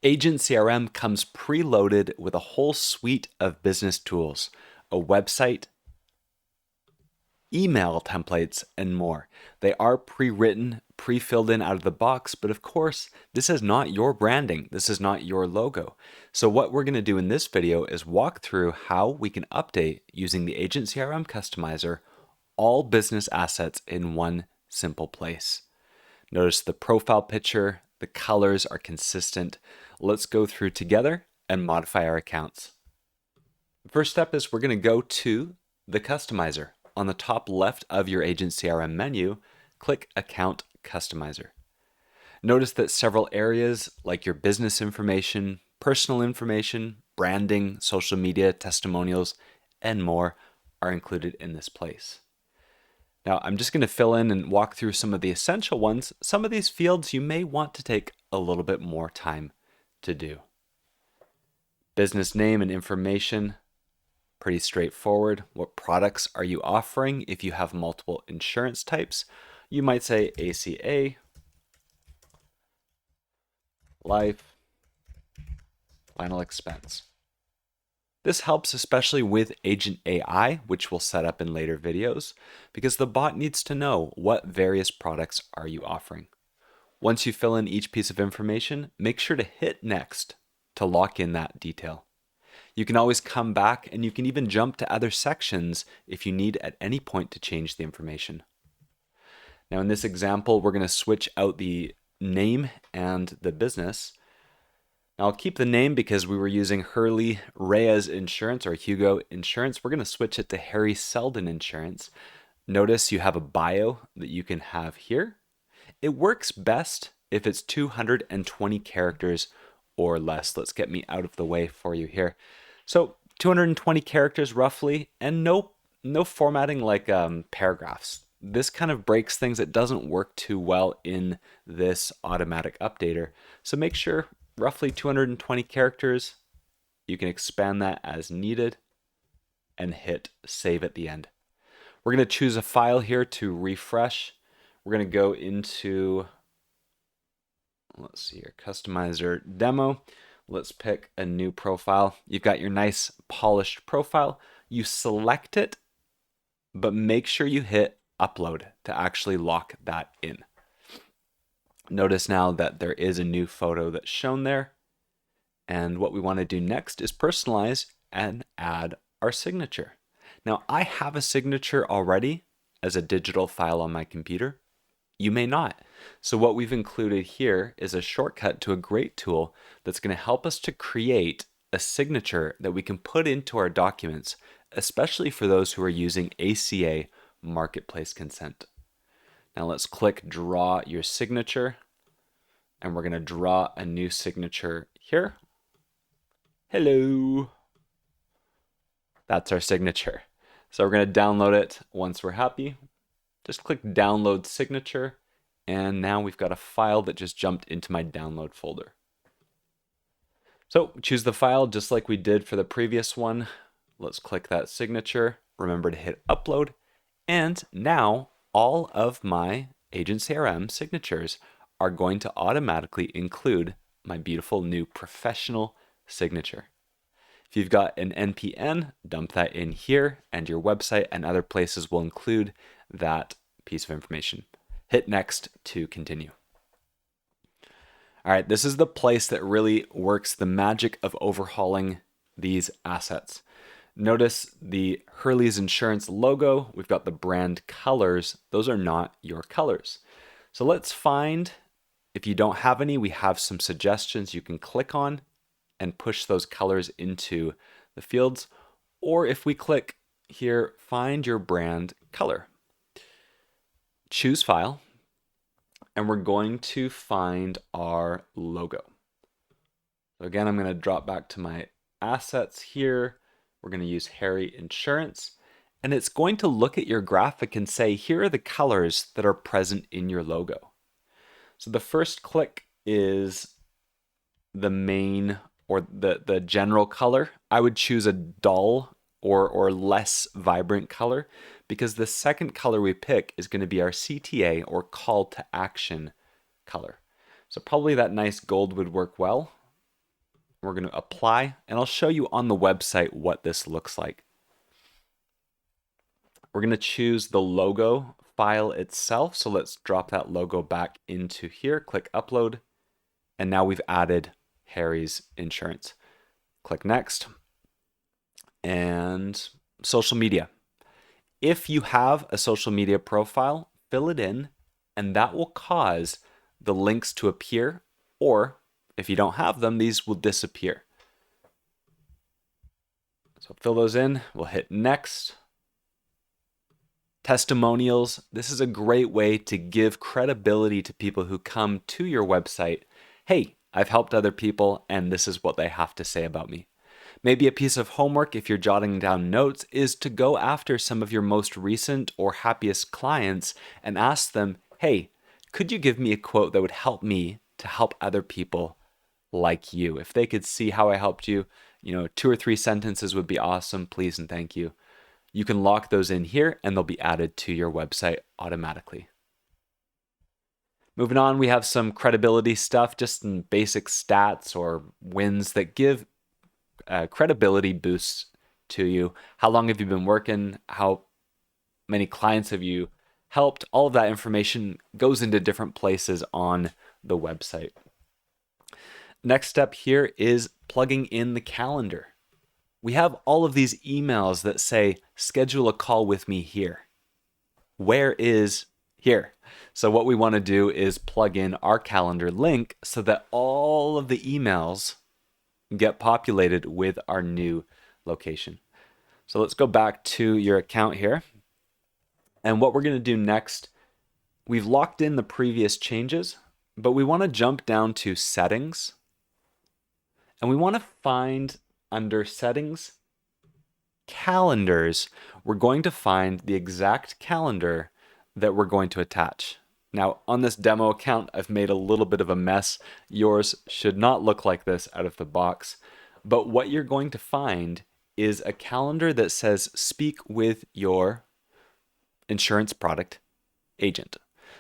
Agent CRM comes preloaded with a whole suite of business tools, a website, email templates, and more. They are pre-written, pre-filled in out of the box, but of course, this is not your branding. This is not your logo. So what we're going to do in this video is walk through how we can update using the Agent CRM Customizer all business assets in one simple place. Notice the profile picture, the colors are consistent. Let's go through together and modify our accounts. The first step is we're going to go to the Customizer. On the top left of your Agent CRM menu, click Account Customizer. Notice that several areas like your business information, personal information, branding, social media, testimonials, and more are included in this place. Now, I'm just going to fill in and walk through some of the essential ones. Some of these fields you may want to take a little bit more time to do. Business name and information, pretty straightforward. What products are you offering? If you have multiple insurance types, you might say ACA, life, final expense. This helps especially with Agent AI, which we'll set up in later videos, because the bot needs to know what various products are you offering. Once you fill in each piece of information, make sure to hit next to lock in that detail. You can always come back and you can even jump to other sections if you need at any point to change the information. Now in this example, we're going to switch out the name and the business. Now I'll keep the name because we were using Hurley Reyes Insurance or Hugo Insurance. We're going to switch it to Harry Seldon Insurance. Notice you have a bio that you can have here. It works best if it's 220 characters or less. Let's get me out of the way for you here. So 220 characters roughly, and no formatting like paragraphs. This kind of breaks things. It doesn't work too well in this automatic updater. So make sure roughly 220 characters. You can expand that as needed and hit save at the end. We're going to choose a file here to refresh. We're going to go into, let's see here, Customizer Demo. Let's pick a new profile. You've got your nice polished profile. You select it, but make sure you hit upload to actually lock that in. Notice now that there is a new photo that's shown there. And what we want to do next is personalize and add our signature. Now I have a signature already as a digital file on my computer. You may not. So what we've included here is a shortcut to a great tool that's going to help us to create a signature that we can put into our documents, especially for those who are using ACA Marketplace Consent. Now let's click Draw Your Signature, and we're going to draw a new signature here. Hello. That's our signature. So we're going to download it once we're happy. Just click Download Signature, and now we've got a file that just jumped into my download folder. So choose the file just like we did for the previous one. Let's click that signature. Remember to hit upload. And now all of my Agent CRM signatures are going to automatically include my beautiful new professional signature. If you've got an NPN, dump that in here, and your website and other places will include that piece of information. Hit next to continue. All right, this is the place that really works the magic of overhauling these assets. Notice the Hurley's Insurance logo. We've got the brand colors. Those are not your colors. So let's find, if you don't have any, we have some suggestions you can click on and push those colors into the fields. Or if we click here, find your brand color. Choose file, and we're going to find our logo. So again, I'm going to drop back to my assets here. We're going to use Harry Insurance, and it's going to look at your graphic and say, here are the colors that are present in your logo. So the first click is the main or the general color. I would choose a dull or less vibrant color, because the second color we pick is going to be our CTA or call to action color. So probably that nice gold would work well. We're going to apply, and I'll show you on the website what this looks like. We're going to choose the logo file itself. So let's drop that logo back into here, click upload, and now we've added Harry's insurance. Click next, and social media. If you have a social media profile, fill it in, and that will cause the links to appear, or if you don't have them, these will disappear. So fill those in, we'll hit next. Testimonials. This is a great way to give credibility to people who come to your website. Hey, I've helped other people, and this is what they have to say about me. Maybe a piece of homework, if you're jotting down notes, is to go after some of your most recent or happiest clients and ask them, hey, could you give me a quote that would help me to help other people like you? If they could see how I helped you, 2 or 3 sentences would be awesome. Please and thank you. You can lock those in here and they'll be added to your website automatically. Moving on, we have some credibility stuff, just some basic stats or wins that give credibility boosts to you. How long have you been working? How many clients have you helped? All of that information goes into different places on the website. Next step here is plugging in the calendar. We have all of these emails that say, schedule a call with me here. Where is here? So what we want to do is plug in our calendar link so that all of the emails get populated with our new location. So let's go back to your account here. And what we're going to do next, we've locked in the previous changes, but we want to jump down to settings. And we want to find under settings, calendars, we're going to find the exact calendar that we're going to attach. Now, on this demo account, I've made a little bit of a mess. Yours should not look like this out of the box. But what you're going to find is a calendar that says speak with your insurance product agent.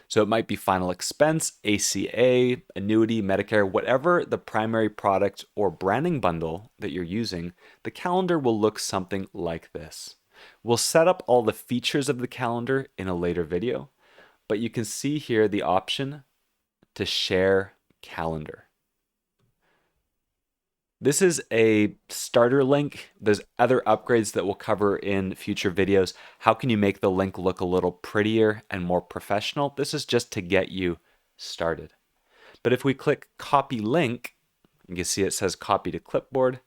So it might be final expense, ACA, annuity, Medicare, whatever the primary product or branding bundle that you're using, the calendar will look something like this. We'll set up all the features of the calendar in a later video, but you can see here the option to share calendar. This is a starter link. There's other upgrades that we'll cover in future videos. How can you make the link look a little prettier and more professional? This is just to get you started. But if we click copy link, you can see it says copy to clipboard,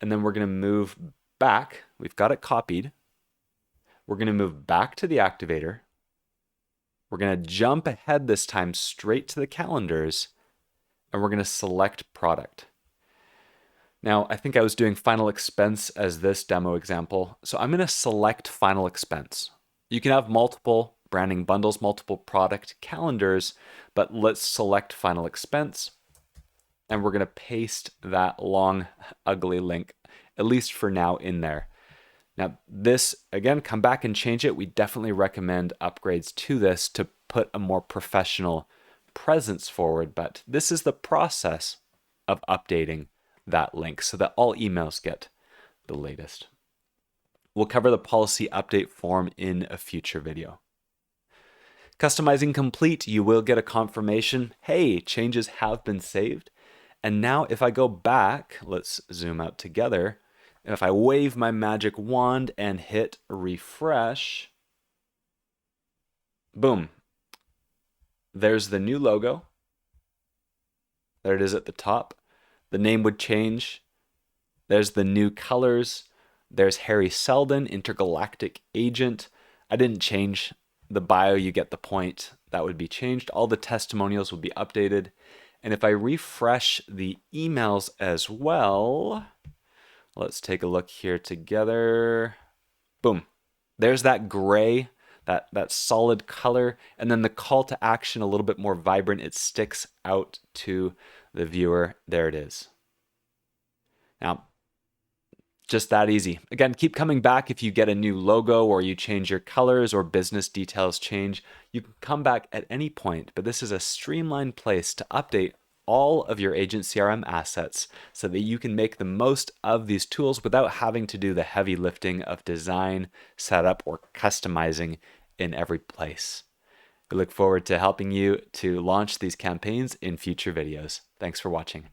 and then we're going to move back. We've got it copied. We're going to move back to the activator. We're going to jump ahead this time straight to the calendars, and we're going to select product. Now, I think I was doing final expense as this demo example, so I'm going to select final expense. You can have multiple branding bundles, multiple product calendars, but let's select final expense, and we're going to paste that long, ugly link, at least for now, in there. Now, this, again, come back and change it. We definitely recommend upgrades to this to put a more professional presence forward, but this is the process of updating that link so that all emails get the latest. We'll cover the policy update form in a future video. Customizing complete, you will get a confirmation, hey, changes have been saved. And now if I go back, let's zoom out together. If I wave my magic wand and hit refresh, boom, there's the new logo. There it is at the top. The name would change. There's the new colors. There's Harry Seldon, Intergalactic Agent. I didn't change the bio, you get the point. That would be changed. All the testimonials would be updated. And if I refresh the emails as well, let's take a look here together. Boom. There's that gray, that solid color, and then the call to action a little bit more vibrant. It sticks out to the viewer. There it is. Now, just that easy. Again, keep coming back if you get a new logo or you change your colors or business details change. You can come back at any point, but this is a streamlined place to update all of your Agent CRM assets so that you can make the most of these tools without having to do the heavy lifting of design, setup, or customizing in every place. We look forward to helping you to launch these campaigns in future videos. Thanks for watching.